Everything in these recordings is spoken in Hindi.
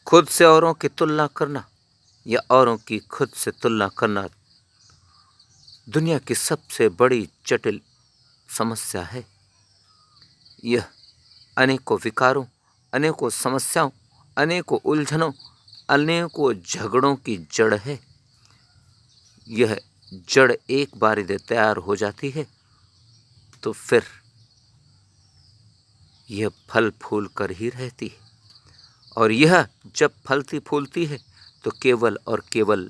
खुद से औरों की तुलना करना या औरों की खुद से तुलना करना दुनिया की सबसे बड़ी जटिल समस्या है। यह अनेकों विकारों, अनेकों समस्याओं, अनेकों उलझनों, अनेकों झगड़ों की जड़ है। यह जड़ एक बार यदि तैयार हो जाती है तो फिर यह फल फूल कर ही रहती है। और यह जब फलती फूलती है तो केवल और केवल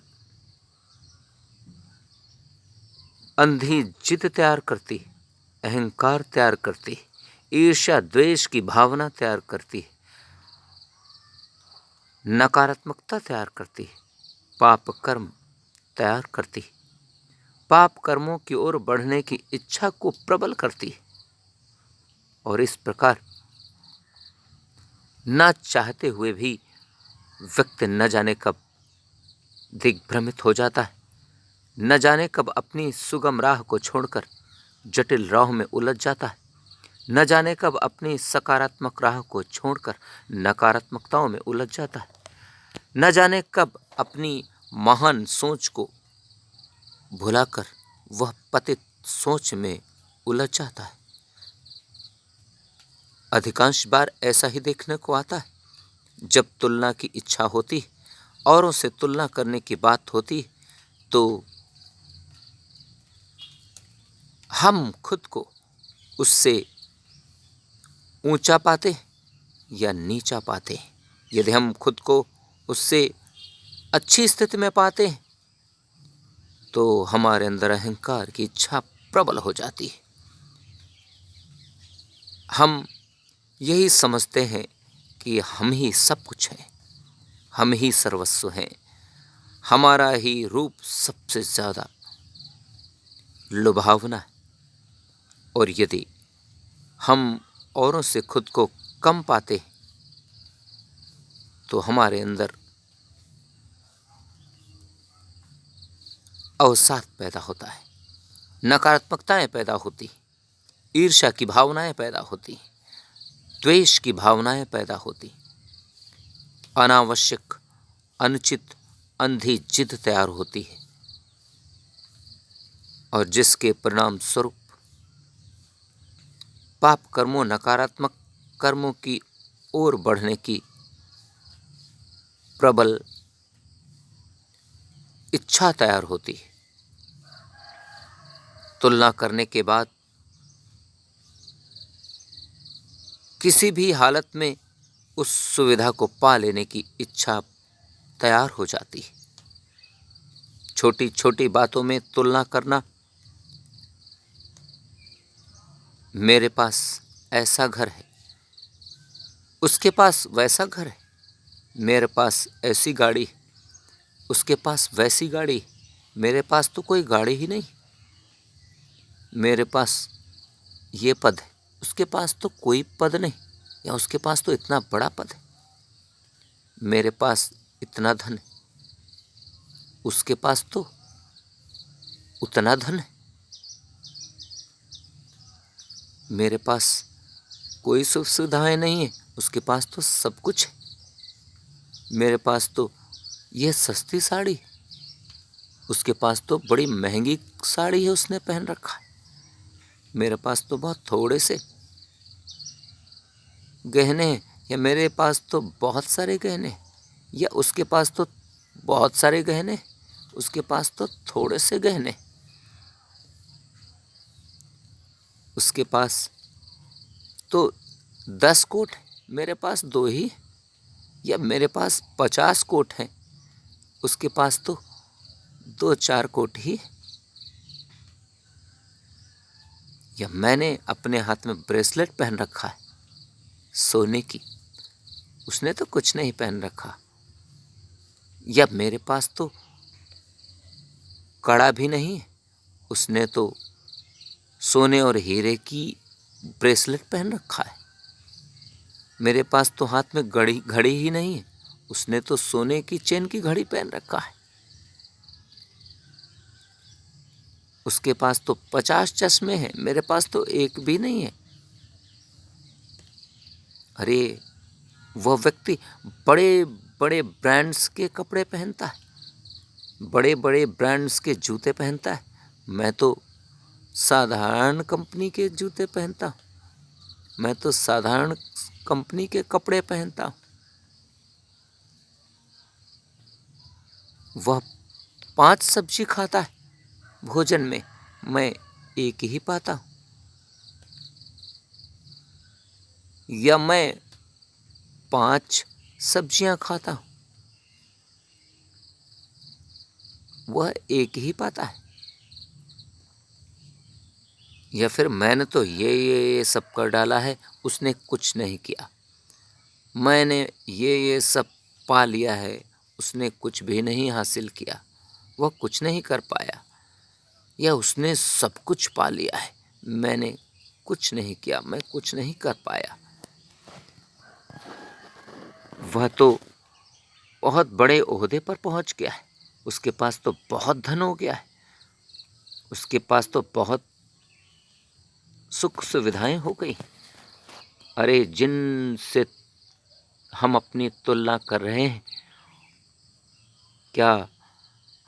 अंधी जिद तैयार करती है, अहंकार तैयार करती है, ईर्ष्या द्वेष की भावना तैयार करती है, नकारात्मकता तैयार करती है, पाप कर्म तैयार करती है, पाप कर्मों की ओर बढ़ने की इच्छा को प्रबल करती है। और इस प्रकार न चाहते हुए भी व्यक्ति न जाने कब दिग्भ्रमित हो जाता है, न जाने कब अपनी सुगम राह को छोड़कर जटिल राह में उलझ जाता है, न जाने कब अपनी सकारात्मक राह को छोड़कर नकारात्मकताओं में उलझ जाता है, न जाने कब अपनी महान सोच को भुलाकर वह पतित सोच में उलझ जाता है। अधिकांश बार ऐसा ही देखने को आता है। जब तुलना की इच्छा होती है, औरों से तुलना करने की बात होती है, तो हम खुद को उससे ऊंचा पाते या नीचा पाते। यदि हम खुद को उससे अच्छी स्थिति में पाते हैं तो हमारे अंदर अहंकार की इच्छा प्रबल हो जाती है। हम यही समझते हैं कि हम ही सब कुछ हैं, हम ही सर्वस्व हैं, हमारा ही रूप सबसे ज़्यादा लुभावना है। और यदि हम औरों से खुद को कम पाते हैं तो हमारे अंदर अवसाद पैदा होता है, नकारात्मकताएं पैदा होती, ईर्ष्या की भावनाएं पैदा होती, द्वेष की भावनाएं पैदा होती, अनावश्यक अनुचित अंधी जिद तैयार होती है। और जिसके परिणाम स्वरूप पाप कर्मों, नकारात्मक कर्मों की ओर बढ़ने की प्रबल इच्छा तैयार होती है। तुलना करने के बाद किसी भी हालत में उस सुविधा को पा लेने की इच्छा तैयार हो जाती है। छोटी छोटी बातों में तुलना करना, मेरे पास ऐसा घर है, उसके पास वैसा घर है, मेरे पास ऐसी गाड़ी है, उसके पास वैसी गाड़ी, मेरे पास तो कोई गाड़ी ही नहीं, मेरे पास ये पद है, उसके पास तो कोई पद नहीं, या उसके पास तो इतना बड़ा पद है, मेरे पास इतना धन है, उसके पास तो उतना धन है, मेरे पास कोई सुख सुविधाएं नहीं है, उसके पास तो सब कुछ है, मेरे पास तो यह सस्ती साड़ी है, उसके पास तो बड़ी महंगी साड़ी है उसने पहन रखा है, मेरे पास तो बहुत थोड़े से गहने हैं, या मेरे पास तो बहुत सारे गहने, या उसके पास तो बहुत सारे गहने, उसके पास तो थोड़े से गहने, उसके पास तो 10 कोट है, मेरे पास 2 ही, या मेरे पास 50 कोट हैं, उसके पास तो 2-4 कोट ही, या मैंने अपने हाथ में ब्रेसलेट पहन रखा है सोने की, उसने तो कुछ नहीं पहन रखा, या मेरे पास तो कड़ा भी नहीं है, उसने तो सोने और हीरे की ब्रेसलेट पहन रखा है, मेरे पास तो हाथ में घड़ी ही नहीं है, उसने तो सोने की चेन की घड़ी पहन रखा है, उसके पास तो 50 चश्मे हैं, मेरे पास तो एक भी नहीं है। अरे वह व्यक्ति बड़े बड़े ब्रांड्स के कपड़े पहनता है, बड़े बड़े ब्रांड्स के जूते पहनता है। मैं तो साधारण कंपनी के जूते पहनता हूँ, मैं तो साधारण कंपनी के कपड़े पहनता हूँ। वह 5 सब्जी खाता है भोजन में, मैं एक ही पाता हूँ। या मैं 5 सब्जियां खाता हूँ, वह एक ही पाता है। या फिर मैंने तो ये सब कर डाला है, उसने कुछ नहीं किया। मैंने ये सब पा लिया है, उसने कुछ भी नहीं हासिल किया, वह कुछ नहीं कर पाया। या उसने सब कुछ पा लिया है, मैंने कुछ नहीं किया, मैं कुछ नहीं कर पाया। वह तो बहुत बड़े ओहदे पर पहुंच गया है, उसके पास तो बहुत धन हो गया है, उसके पास तो बहुत सुख सुविधाएं हो गई। अरे जिनसे हम अपनी तुलना कर रहे हैं, क्या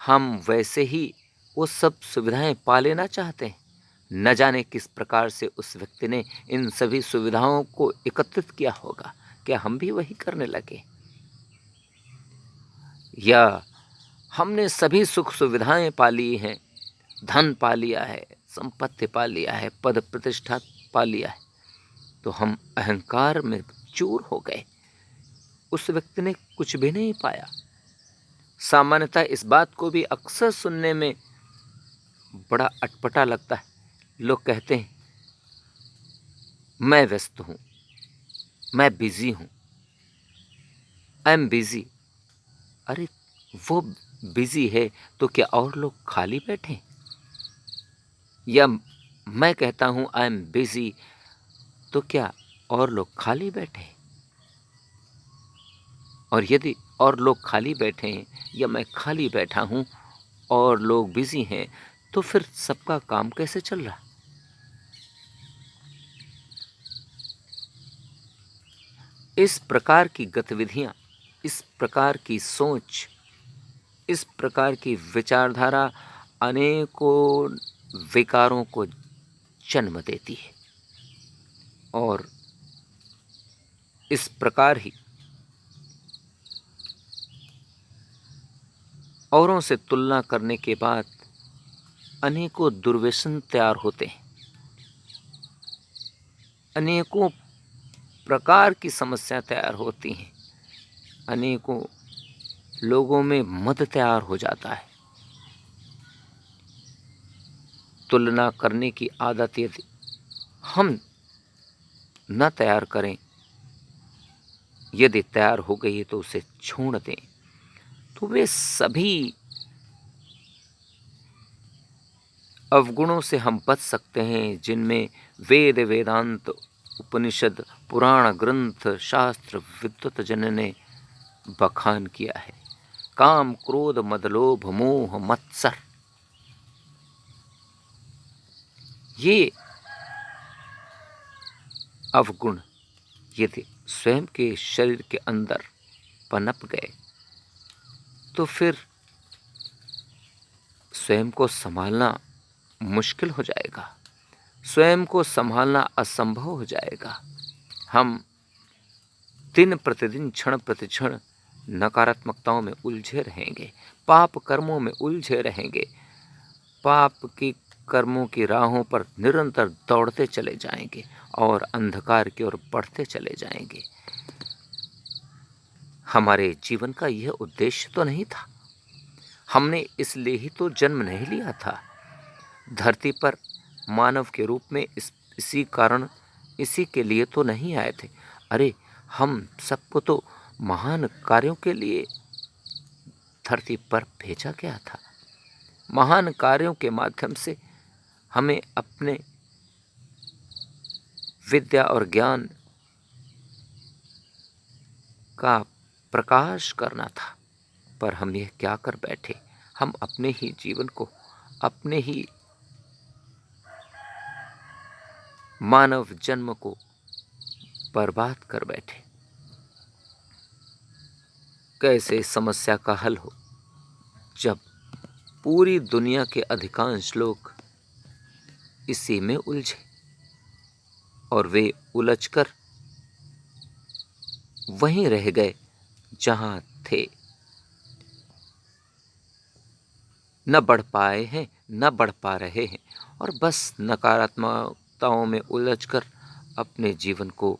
हम वैसे ही वो सब सुविधाएं पा लेना चाहते हैं? न जाने किस प्रकार से उस व्यक्ति ने इन सभी सुविधाओं को एकत्रित किया होगा। क्या हम भी वही करने लगे? या हमने सभी सुख सुविधाएं पा ली हैं, धन पा लिया है, संपत्ति पा लिया है, पद प्रतिष्ठा पा लिया है, तो हम अहंकार में चूर हो गए। उस व्यक्ति ने कुछ भी नहीं पाया। सामान्यतः इस बात को भी अक्सर सुनने में बड़ा अटपटा लगता है। लोग कहते हैं मैं व्यस्त हूँ, मैं बिजी हूँ, आई एम बिजी। अरे वो बिजी है तो क्या और लोग खाली बैठे? या मैं कहता हूँ आई एम बिजी तो क्या और लोग खाली बैठे? और यदि और लोग खाली बैठे हैं या मैं खाली बैठा हूँ और लोग बिजी हैं, तो फिर सबका काम कैसे चल रहा? इस प्रकार की गतिविधियां, इस प्रकार की सोच, इस प्रकार की विचारधारा अनेकों विकारों को जन्म देती है। और इस प्रकार ही औरों से तुलना करने के बाद अनेकों दुर्व्यसन तैयार होते हैं, अनेकों प्रकार की समस्या तैयार होती हैं, अनेकों लोगों में मद तैयार हो जाता है। तुलना करने की आदत यदि हम न तैयार करें, यदि तैयार हो गई है तो उसे छोड़ दें, तो वे सभी अवगुणों से हम बच सकते हैं जिनमें वेद वेदांत उपनिषद पुराण ग्रंथ शास्त्र विद्वत जन ने बखान किया है। काम क्रोध मद लोभ मोह मत्सर, ये अवगुण यदि स्वयं के शरीर के अंदर पनप गए तो फिर स्वयं को संभालना मुश्किल हो जाएगा, स्वयं को संभालना असंभव हो जाएगा। हम दिन प्रतिदिन क्षण प्रतिक्षण नकारात्मकताओं में उलझे रहेंगे, पाप कर्मों में उलझे रहेंगे, पाप की कर्मों की राहों पर निरंतर दौड़ते चले जाएंगे और अंधकार की ओर बढ़ते चले जाएंगे। हमारे जीवन का यह उद्देश्य तो नहीं था। हमने इसलिए ही तो जन्म नहीं लिया था धरती पर मानव के रूप में, इसी कारण, इसी के लिए तो नहीं आए थे। अरे हम सबको तो महान कार्यों के लिए धरती पर भेजा गया था। महान कार्यों के माध्यम से हमें अपने विद्या और ज्ञान का प्रकाश करना था। पर हम यह क्या कर बैठे? हम अपने ही जीवन को, अपने ही मानव जन्म को बर्बाद कर बैठे। कैसे समस्या का हल हो जब पूरी दुनिया के अधिकांश लोग इसी में उलझे और वे उलझकर वहीं रह गए जहां थे, न बढ़ पाए हैं न बढ़ पा रहे हैं और बस नकारात्मकताओं में उलझकर अपने जीवन को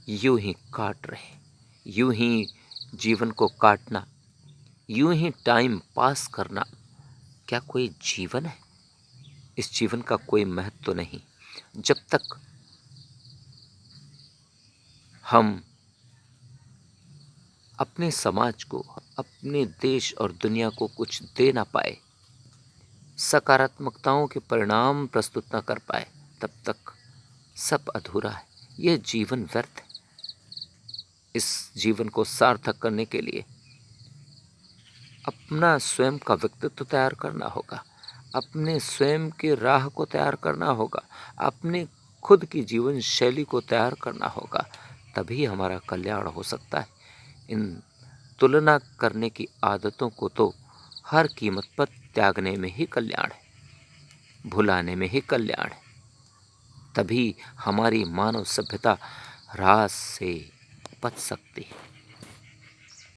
यूं ही काट रहे। यूं ही जीवन को काटना, यूं ही टाइम पास करना, क्या कोई जीवन है? इस जीवन का कोई महत्व तो नहीं जब तक हम अपने समाज को, अपने देश और दुनिया को कुछ दे ना पाए, सकारात्मकताओं के परिणाम प्रस्तुत न कर पाए, तब तक सब अधूरा है। यह जीवन व्यर्थ है। इस जीवन को सार्थक करने के लिए अपना स्वयं का व्यक्तित्व तैयार करना होगा, अपने स्वयं के राह को तैयार करना होगा, अपने खुद की जीवन शैली को तैयार करना होगा, तभी हमारा कल्याण हो सकता है। इन तुलना करने की आदतों को तो हर कीमत पर त्यागने में ही कल्याण है, भुलाने में ही कल्याण है। तभी हमारी मानव सभ्यता ह्रास से बच सकती है।